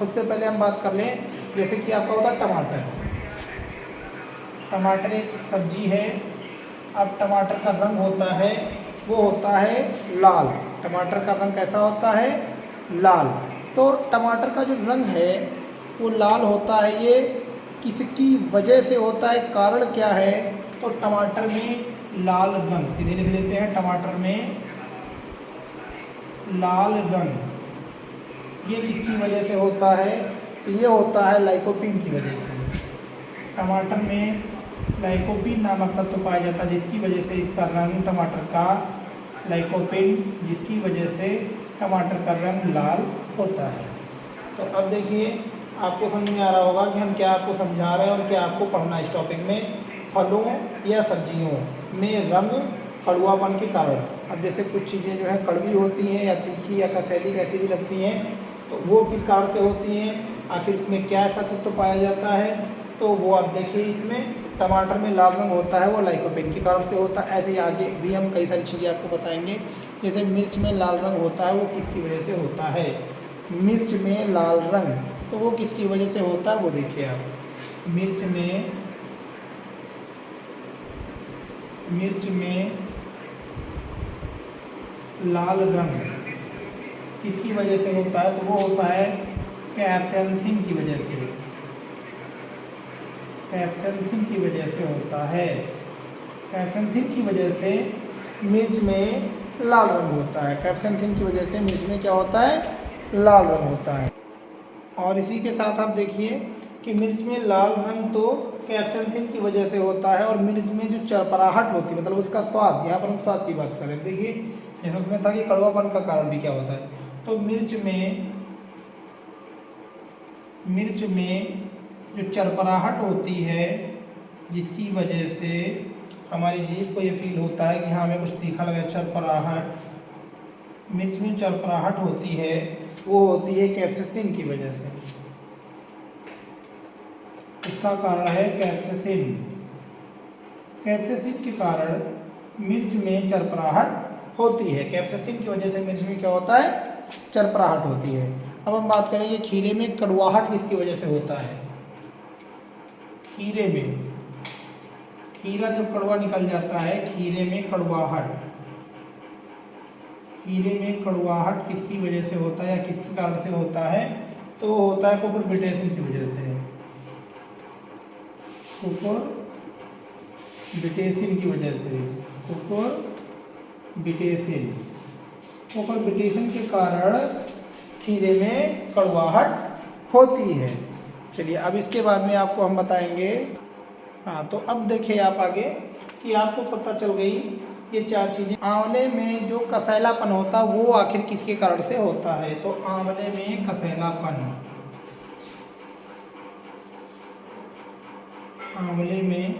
सबसे पहले हम बात कर लें, जैसे कि आपका होता है टमाटर। टमाटर एक सब्जी है। अब टमाटर का रंग होता है वो होता है लाल। टमाटर का रंग कैसा होता है? लाल। तो टमाटर का जो रंग है वो लाल होता है, ये किसकी वजह से होता है, कारण क्या है? तो टमाटर में लाल रंग, सीधे लिख लेते हैं, टमाटर में लाल रंग ये किसकी वजह से होता है? तो ये होता है लाइकोपीन की वजह से। टमाटर में लाइकोपीन नामक तत्व पाया जाता है जिसकी वजह से इसका रंग टमाटर का, लाइकोपीन जिसकी वजह से टमाटर का रंग लाल होता है। तो अब देखिए आपको समझ में आ रहा होगा कि हम क्या आपको समझा रहे हैं और क्या आपको पढ़ना है इस टॉपिक में। फलों या सब्जियों में रंग कड़वापन के कारण। अब जैसे कुछ चीज़ें जो है कड़वी होती हैं या तीखी या कसैली कैसी भी लगती हैं, तो वो किस कारण से होती हैं, आखिर इसमें क्या ऐसा तत्व पाया जाता है? तो वो आप देखिए, इसमें टमाटर में लाल रंग होता है वो लाइकोपीन के कारण से होता है। ऐसे ही आगे भी हम कई सारी चीज़ें आपको बताएंगे। जैसे मिर्च में लाल रंग होता है वो किसकी वजह से होता है? मिर्च में लाल रंग तो वो किसकी वजह से होता है वो देखिए आप। मिर्च में लाल रंग किसकी वजह से होता है? तो वो होता है कैप्सेंथिन की वजह से। कैप्सेंथिन की वजह से होता है। कैप्सेंथिन की वजह से मिर्च में लाल रंग होता है। कैप्सेंथिन की वजह से मिर्च में क्या होता है? लाल रंग होता है। और इसी के साथ आप देखिए कि मिर्च में लाल रंग तो कैप्सेंथिन की वजह से होता है, और मिर्च में जो चरपराहट होती है, मतलब उसका स्वाद, यहाँ पर हम स्वाद की बात करें, देखिए जैसे उसमें था कि कड़वापन का कारण भी क्या होता है। तो मिर्च में जो चरपराहट होती है जिसकी वजह से हमारी जीभ को ये फील होता है कि हाँ हमें कुछ तीखा लगा, चरपराहट, मिर्च में चरपराहट होती है वो होती है कैप्साइसिन की वजह से। इसका कारण है कैप्साइसिन। कैप्साइसिन के कारण मिर्च में चरपराहट होती है। कैप्साइसिन की वजह से मिर्च में क्या होता है? चरपराहट होती है। अब हम बात करेंगे खीरे में कड़वाहट किसकी वजह से होता है? खीरे में, खीरा जब कड़वा निकल जाता है, खीरे में कड़वाहट, खीरे में कड़वाहट किसकी वजह से होता है या किसके कारण से होता है? तो वो होता है कुकुरबिटेसिन की वजह से। कुकुरबिटेसिन की वजह से, कुकुरबिटेसिन के कारण खीरे में कड़वाहट होती है। चलिए अब इसके बाद में आपको हम बताएंगे। हाँ, तो अब देखिए आप आगे कि आपको पता चल गई ये चार चीज़ें। आंवले में जो कसैलापन होता है वो आखिर किसके कारण से होता है? तो आंवले में कसैलापन, आंवले में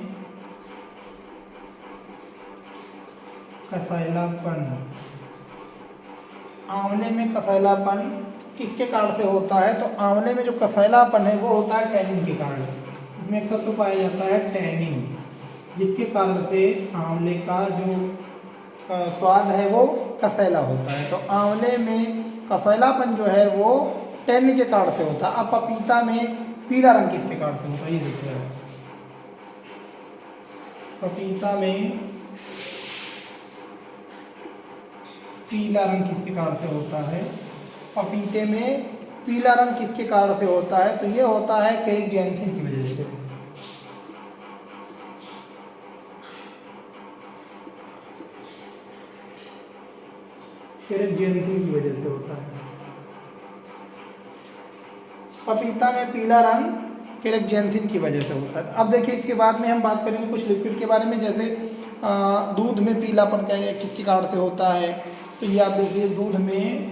कसैलापन, आंवले में कसैलापन किसके कारण से होता है? तो आंवले में जो कसैलापन है वो होता है टैनिन के कारण। इसमें एक तत्व पाया जाता है टैनिन, जिसके कारण से आंवले का जो स्वाद है वो कसैला होता है। तो आंवले में कसैलापन जो है वो टैनिन के कारण से होता है। अब पपीता में पीला रंग किसके कारण से होता है? ये देखिए, पपीता में पीला रंग किसके कारण से होता है? पपीते में पीला रंग किसके कारण से होता है? तो ये होता है क्रेगजेंथिन की वजह से। क्रेगजेंथिन की वजह से होता है। पपीता में पीला रंग क्रेगजेंथिन की वजह से होता है। अब देखिए इसके बाद में हम बात करेंगे कुछ लिक्विड के बारे में। जैसे दूध में पीलापन किसके कारण से होता है? तो ये आप देखिए, दूध में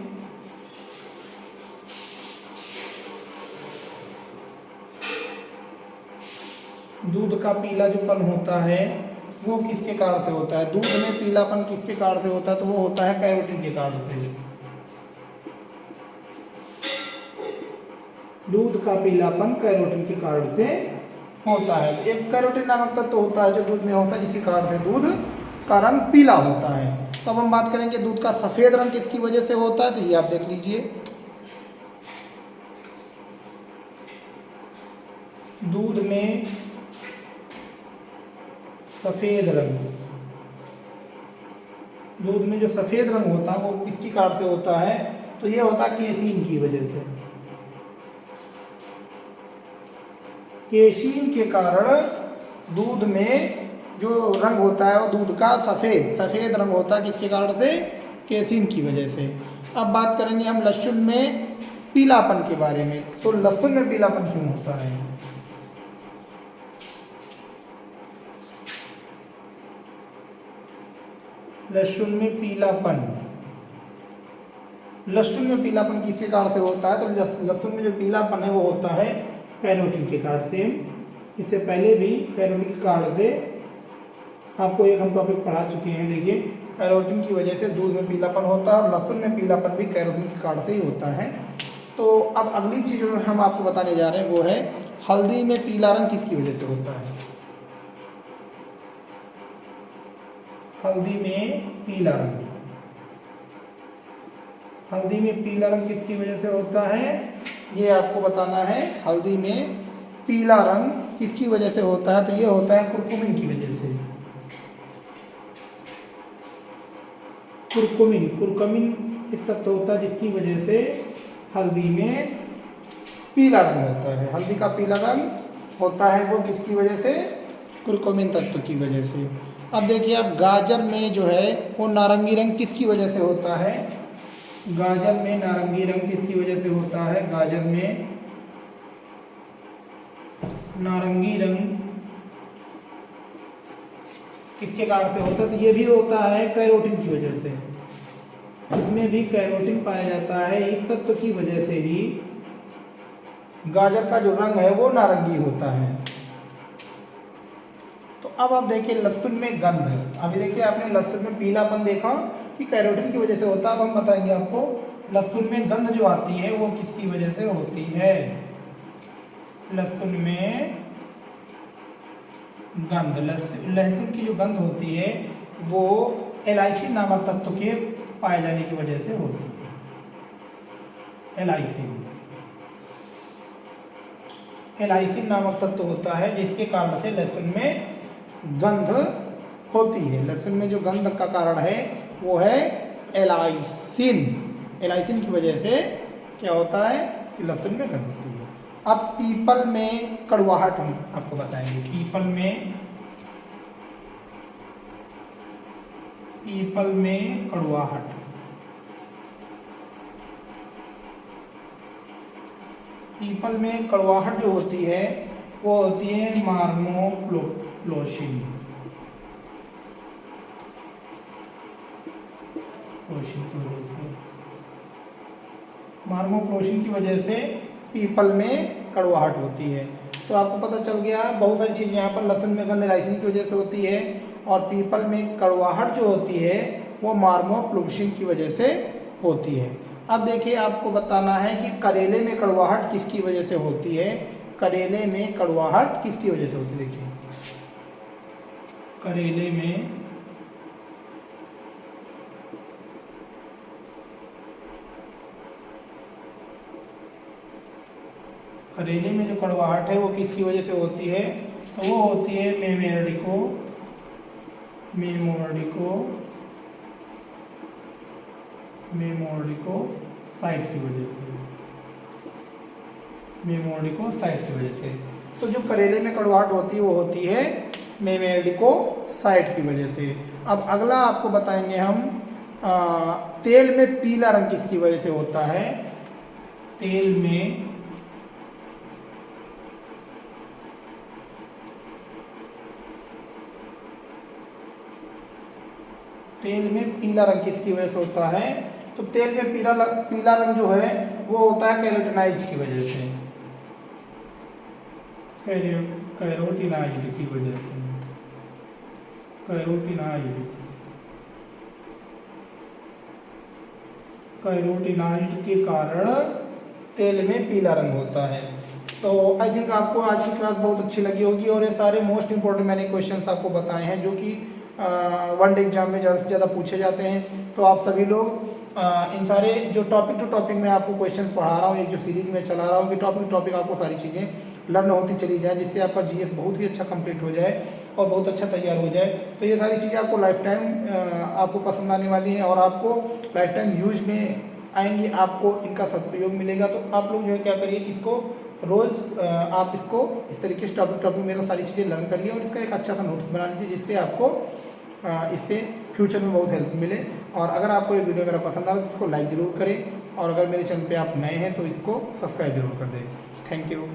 दूध का पीला जो पन होता है वो किसके कारण से होता है? दूध में पीलापन किसके कारण से होता है? तो वो होता है कैरोटीन के कारण से। दूध का पीलापन कैरोटीन के कारण से होता है। एक कैरोटीन नामक तत्व होता है जो दूध में होता है, जिसके कारण से दूध का रंग पीला होता है। तो अब हम बात करेंगे दूध का सफ़ेद रंग किसकी वजह से होता है? तो ये आप देख लीजिए, दूध में सफ़ेद रंग, दूध में जो सफ़ेद रंग होता है वो किसकी कारण से होता है? तो ये होता है केसीन की वजह से। केसीन के कारण दूध में जो रंग होता है वो दूध का सफ़ेद रंग होता है, किसके कारण से? केसीन की वजह से। अब बात करेंगे हम लहसुन में पीलापन के बारे में। तो लहसुन में पीलापन क्यों होता है? लहसुन में पीलापन, लहसुन में पीलापन किसके कारण से होता है? तो लहसुन में जो पीलापन है वो होता है कैरोटीन के कारण से। इससे पहले भी कैरोटीन के कारण से आपको एक हम टॉपिक पढ़ा चुके हैं। देखिए, कैरोटीन की वजह से दूध में पीलापन होता है और लहसुन में पीलापन भी कैरोटीन के कारण से ही होता है। तो अब अगली चीज़ जो हम आपको बताने जा रहे हैं वो है हल्दी में पीला रंग किसकी वजह से होता है? हल्दी में पीला रंग, हल्दी में पीला रंग किसकी वजह से होता है? ये आपको बताना है। हल्दी में पीला रंग किसकी वजह से होता है? तो ये होता है कुरकुमिन की वजह से। कुरकुमिन एक तत्व होता है जिसकी वजह से हल्दी में पीला रंग होता है। हल्दी का पीला रंग होता है वो किसकी वजह से? कुरकुमिन तत्व की वजह से। अब देखिए, अब गाजर में जो है वो नारंगी रंग किसकी वजह से होता है? गाजर में नारंगी रंग किसकी वजह से होता है? गाजर में नारंगी रंग किसके कारण से होता है? तो ये भी होता है कैरोटीन की वजह से। इसमें भी कैरोटीन पाया जाता है। इस तत्व की वजह से ही गाजर का जो रंग है वो नारंगी होता है। तो अब आप देखिए लहसुन में गंध। अभी देखिए आपने लहसुन में पीलापन देखा कि कैरोटीन की वजह से होता है। अब हम बताएंगे आपको लहसुन में गंध जो आती है वो किसकी वजह से होती है? लहसुन में गंध, लहसुन की जो गंध होती है वो एलाइसिन नामक तत्व के पाए जाने की वजह से होती है। एलाइसिन नामक तत्व होता है जिसके कारण से लहसुन में गंध होती है। लहसुन में जो गंध का कारण है वो है एलाइसिन। एलाइसिन की वजह से क्या होता है कि लहसुन में गंध होती है। अब पीपल में कड़वाहट हम आपको बताएंगे। पीपल में कड़वाहट, पीपल में कड़वाहट जो होती है वो होती है मार्मोप्लोशिन की वजह से पीपल में कड़वाहट होती है। तो आपको पता चल गया बहुत सारी चीज़ यहाँ पर। लहसुन में गंध एलाइसिन की वजह से होती है और पीपल में कड़वाहट जो होती है वो मार्मोप्लोशिन की वजह से होती है। अब देखिए आपको बताना है कि करेले में कड़वाहट किसकी वजह से होती है? करेले में कड़वाहट किसकी वजह से होती है? देखिए, करेले में जो कड़वाहट है वो किसकी वजह से होती है? तो वो होती है मेमोरिकोसाइट की वजह से। मेमोरिकोसाइट की वजह से। तो जो करेले में कड़वाहट होती है वो होती है मेमोरिकोसाइट की वजह से। अब अगला आपको बताएंगे हम तेल में पीला रंग किसकी वजह से होता है? तेल में पीला रंग किसकी वजह से होता है? तो तेल में पीला रंग जो है वो होता है कैरोटीनाइज की वजह से। कैरोटीनाइज की वजह से। कैरोटीनाइज के कारण तेल में पीला रंग होता है। तो आई थिंक आपको आज की क्लास बहुत अच्छी लगी होगी और ये सारे मोस्ट इंपॉर्टेंट मैंने क्वेश्चंस आपको बताए हैं जो कि वनडे एग्जाम में ज़्यादा से ज़्यादा पूछे जाते हैं। तो आप सभी लोग इन सारे जो टॉपिक टू टॉपिक में आपको क्वेश्चंस पढ़ा रहा हूँ, एक जो सीरीज में चला रहा हूँ कि टॉपिक आपको सारी चीज़ें लर्न होती चली जाए, जिससे आपका जीएस बहुत ही अच्छा कंप्लीट हो जाए और बहुत अच्छा तैयार हो जाए। तो ये सारी चीज़ें आपको लाइफ टाइम आपको पसंद आने वाली हैं और आपको लाइफ टाइम यूज में आएंगी, आपको इनका सदुपयोग मिलेगा। तो आप लोग जो है क्या करिए कि इसको रोज़ आप इसको इस तरीके से टॉपिक टॉपिक मेरा सारी चीज़ें लर्न करिए और इसका एक अच्छा सा नोट्स बना लीजिए, जिससे आपको इससे फ्यूचर में बहुत हेल्प मिले। और अगर आपको ये वीडियो मेरा पसंद आ रहा है तो इसको लाइक ज़रूर करें और अगर मेरे चैनल पे आप नए हैं तो इसको सब्सक्राइब जरूर कर दें। Thank you.